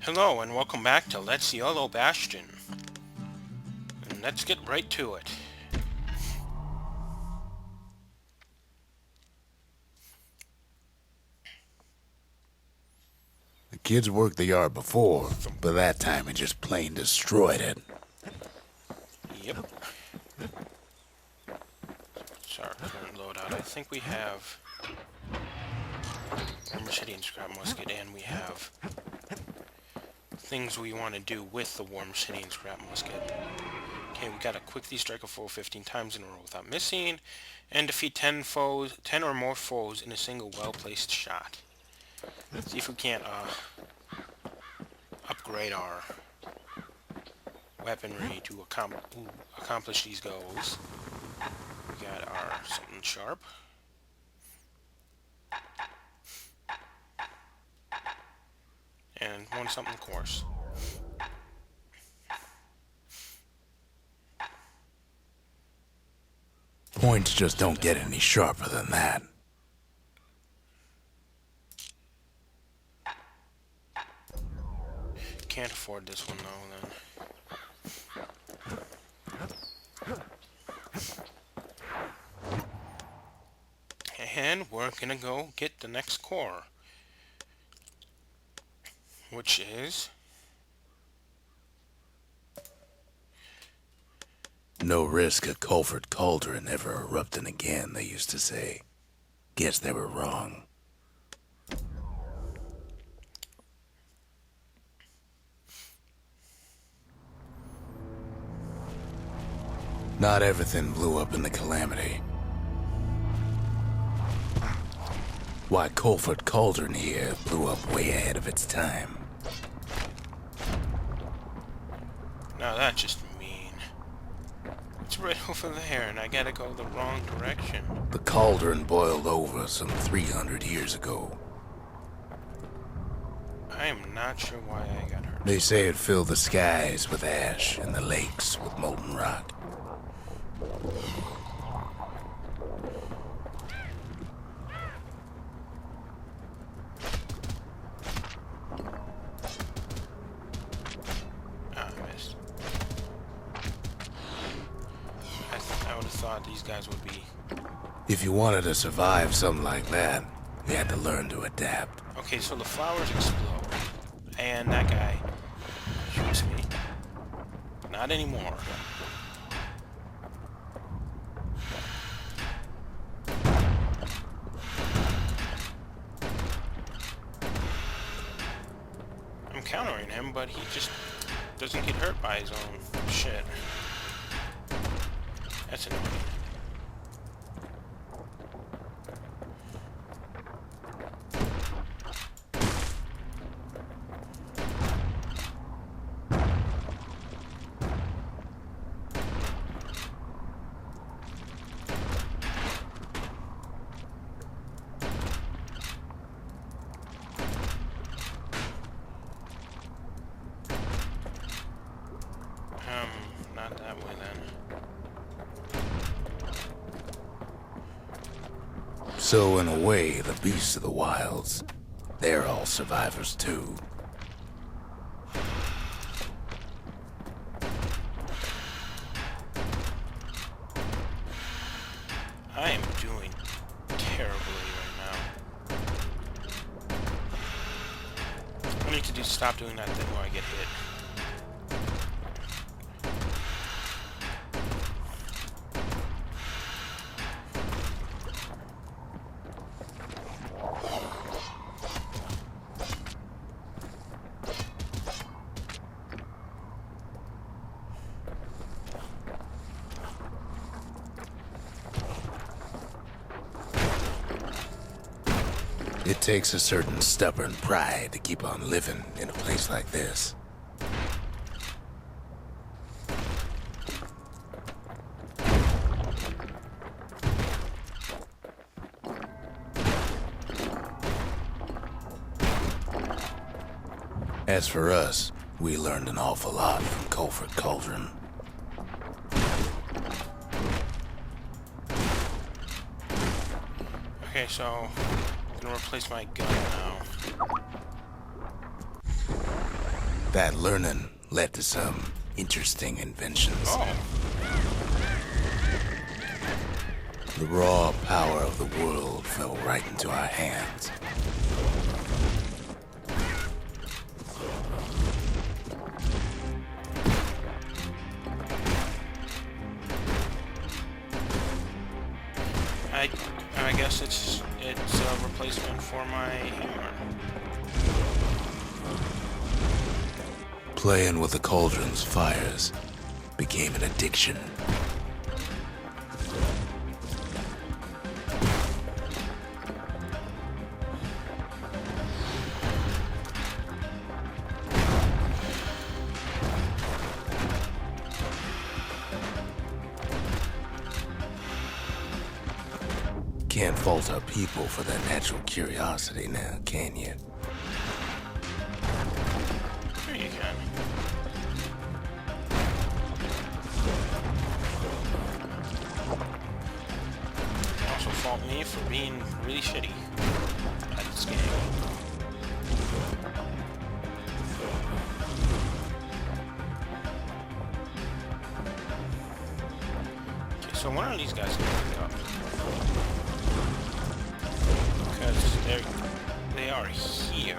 Hello and welcome back to Let's YOLO Bastion. And let's get right to it. The kids worked the yard before, but that time it just plain destroyed it. Yep. Sorry, current loadout. I think we have a Mercedes scrap musket, and we have things we want to do with the War Mercedes scrap musket. Okay, we gotta quickly strike a foe 15 times in a row without missing, and defeat 10 or more foes in a single well-placed shot. See if we can't upgrade our weaponry to accomplish these goals. We got our something sharp. And one something coarse. Points just don't get any sharper than that. Can't afford this one though, then. And we're gonna go get the next core, which is No risk of Culford Cauldron ever erupting again, they used to say. Guess they were wrong. Not everything blew up in the Calamity. Why, Culford Cauldron here blew up way ahead of its time. now that's just mean. It's right over there, and I gotta go the wrong direction. The cauldron boiled over some 300 years ago. I am not sure why I got hurt. They say it filled the skies with ash and the lakes with molten rock. Ah, I missed. I would have thought these guys would be. If you wanted to survive something like that, you had to learn to adapt. Okay, so the flowers explode, and that guy shoots me. Not anymore. I'm countering him, but he just doesn't get hurt by his own shit. That's annoying. Not that way then. So in a way, the beasts of the wilds, they're all survivors too. I am doing terribly right now. I need to stop doing that thing where I get hit. It takes a certain stubborn pride to keep on living in a place like this. As for us, we learned an awful lot from Culford Cauldron. Okay, so I'm gonna replace my gun now. That learning led to some interesting inventions. Oh. The raw power of the world fell right into our hands. I guess it's a replacement for my hammer. Playing with the cauldron's fires became an addiction. Can't fault our people for their natural curiosity now, can you? Sure you can. You also fault me for being really shitty at this game. Okay, so when are these guys gonna pick up? Because they are here.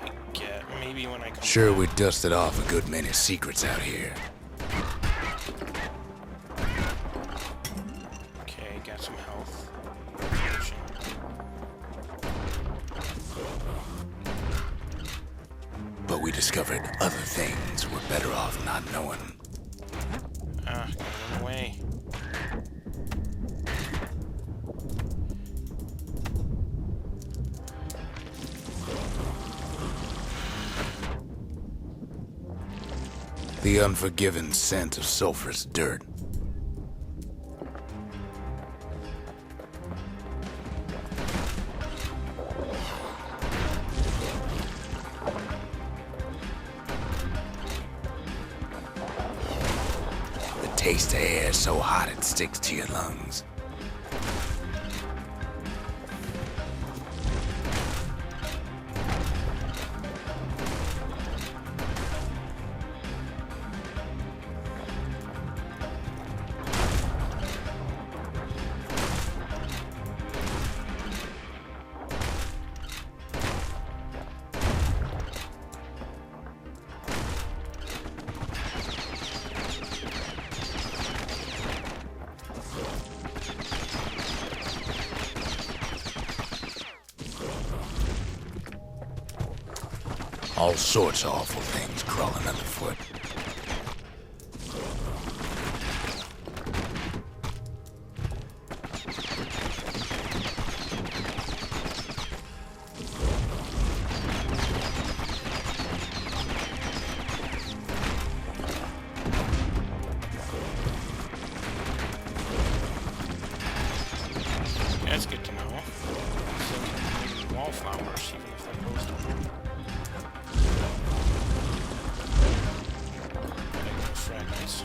I get maybe when I come Sure, back. we dusted off a good many secrets out here. Okay, got some health. Potion. But we discovered other things we're better off not knowing. Ah, gotta run away. The unforgiving scent of sulfurous dirt. The taste of air so hot it sticks to your lungs. All sorts of awful things crawling underfoot. That's good to know. So maybe wallflowers, even if they're posted. Fragments.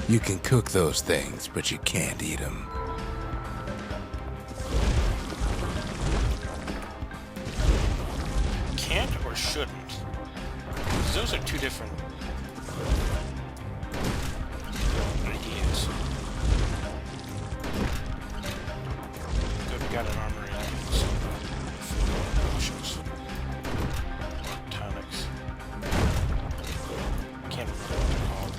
You can cook those things, but you can't eat them. Can't or shouldn't? 'Cause those are two different ideas. Good, we got an armory items. Potions. Tonics. Can't remember what they're called.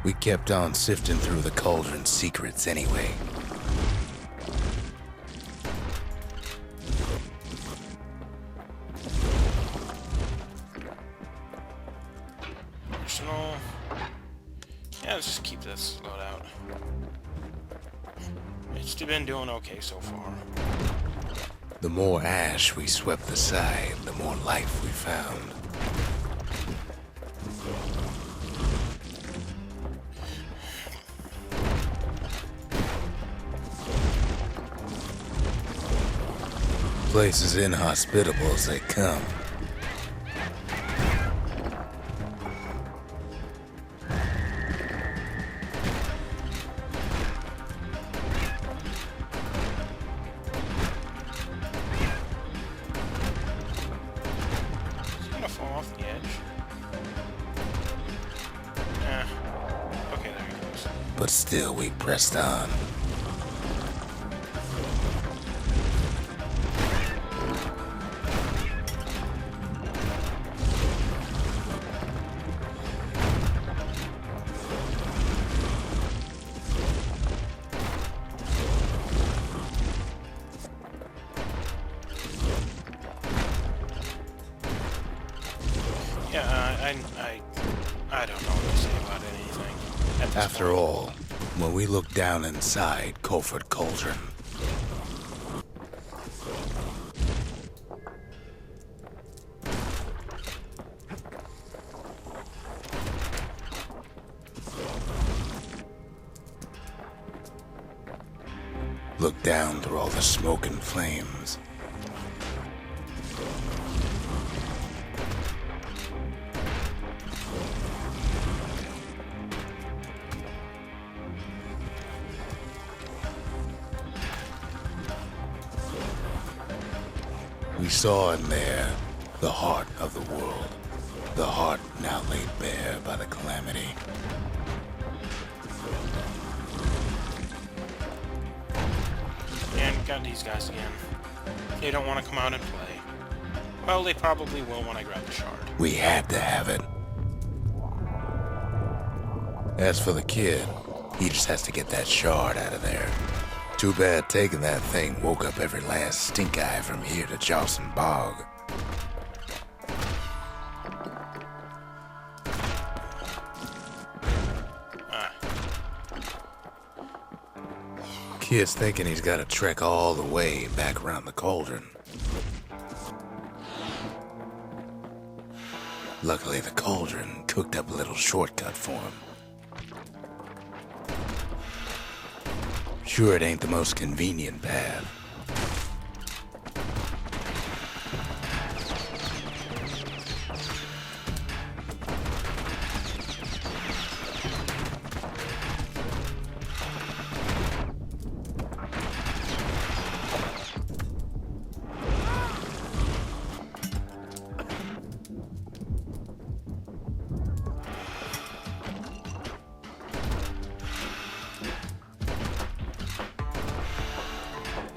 We kept on sifting through the cauldron's secrets anyway. Personal. Yeah, let's just keep this loadout. It's been doing okay so far. The more ash we swept aside, the more life we found. Place as inhospitable as they come. Is he gonna fall off the edge? Okay, there he goes. But still we pressed on. I don't know what to say about anything. At this After point. all, when we looked down inside Colford Cauldron, looked down through all the smoke and flames, we saw in there the heart of the world, the heart now laid bare by the calamity. And we got these guys again. They don't want to come out and play. Well, they probably will when I grab the shard. We had to have it. As for the kid, he just has to get that shard out of there. Too bad taking that thing woke up every last stink eye from here to Charleston Bog. Kid's thinking he's got to trek all the way back around the cauldron. Luckily, the cauldron cooked up a little shortcut for him. Sure, it ain't the most convenient path.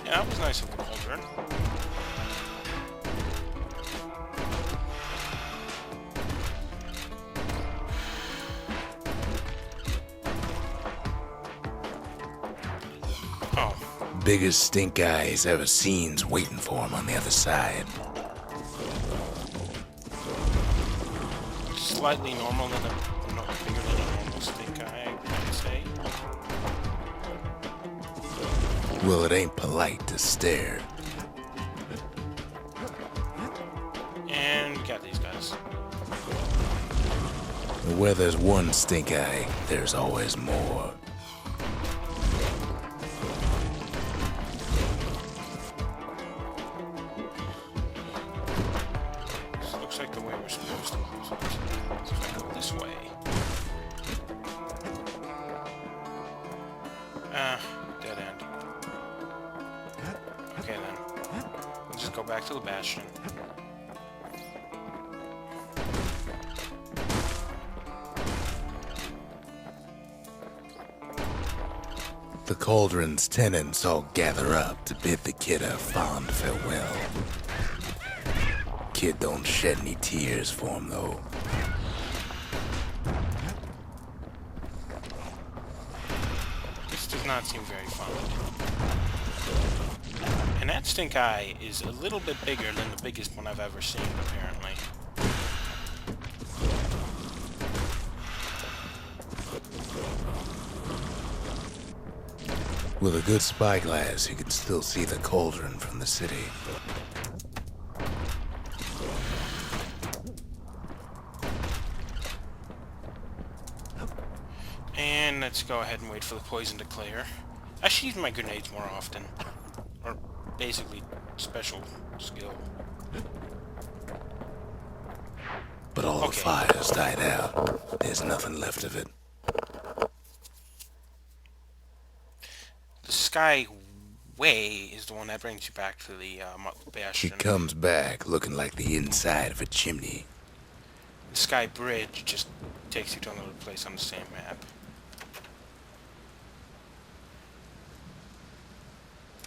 Yeah, that was nice of the cauldron. Oh. Biggest stink eye he's ever seen's waiting for him on the other side. Slightly normal than a, no, bigger than a normal stink eye, I'd say. Well, it ain't polite to stare. And we got these guys. Where there's one stink eye, there's always more. This looks like the way we're supposed to go. So if I go this way. Dead end. Okay then. We'll just go back to the Bastion. The cauldron's tenants all gather up to bid the kid a fond farewell. Kid don't shed any tears for him, though. This does not seem very fun. And that stink eye is a little bit bigger than the biggest one I've ever seen, apparently. With a good spyglass, you can still see the cauldron from the city. And let's go ahead and wait for the poison to clear. I should use my grenades more often. Or basically, special skill. But all the fires died out. There's nothing left of it. The Sky Way is the one that brings you back to the She Bastion. comes back looking like the inside of a chimney. The Sky Bridge just takes you to another place on the same map.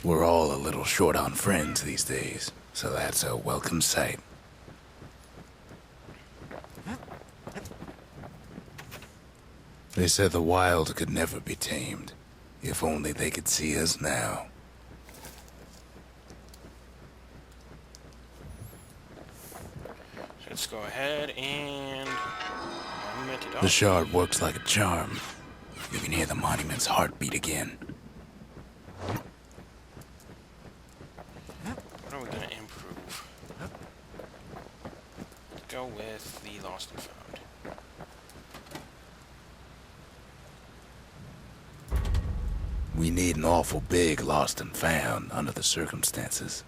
We're all a little short on friends these days, so that's a welcome sight. They said the wild could never be tamed. If only they could see us now. Let's go ahead and monument it up. The shard works like a charm. You can hear the monument's heartbeat again. What are we gonna improve? Let's go with the lost and found. We need an awful big lost and found under the circumstances.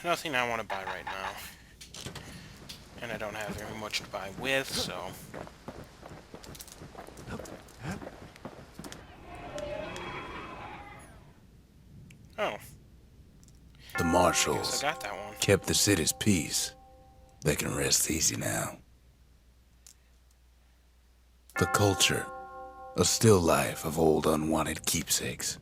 Nothing I want to buy right now. And I don't have very much to buy with, so... Oh. The Guess marshals I got that one. kept the city's peace. They can rest easy now. The culture, a still life of old unwanted keepsakes.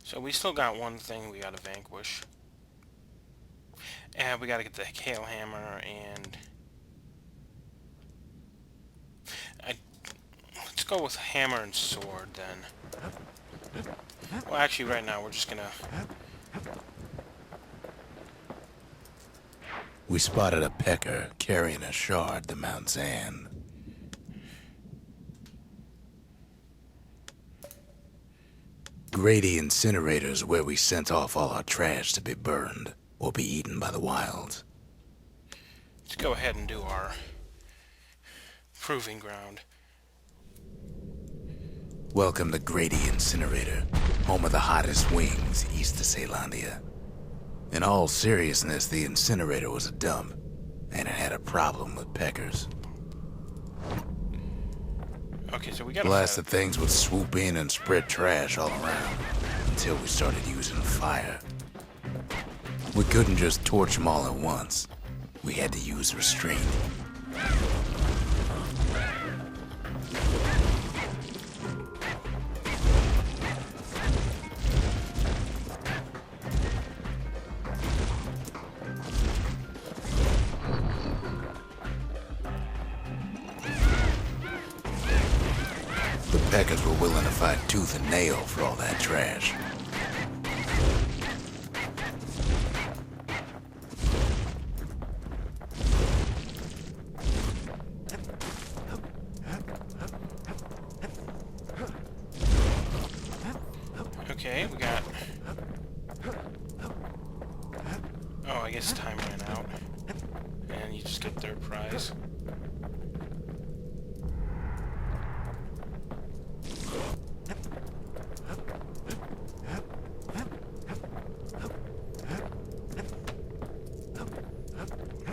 So we still got one thing we gotta vanquish. And we gotta get the Hail Hammer and... Let's go with hammer and sword then. Well, actually right now we're just gonna... We spotted a pecker carrying a shard to Mount Zan. Grady Incinerator's where we sent off all our trash to be burned or be eaten by the wilds. Let's go ahead and do our proving ground. Welcome to Grady Incinerator, home of the hottest wings east of Caelandia. In all seriousness, the incinerator was a dump, and it had a problem with peckers. Okay, so we gotta... Blasted things would swoop in and spread trash all around, until we started using fire. We couldn't just torch them all at once. We had to use restraint. The peckers were willing to fight tooth and nail for all that trash. Okay, we got... Oh, I guess time ran out. And you just get third prize.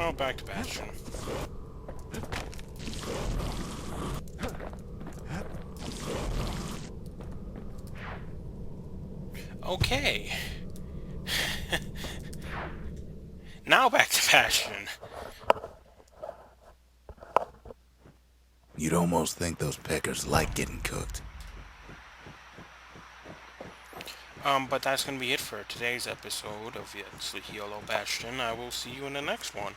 Oh, back to Bastion. Okay. Now back to Bastion. You'd almost think those peckers like getting cooked. But that's going to be it for today's episode of YOLO Bastion. I will see you in the next one.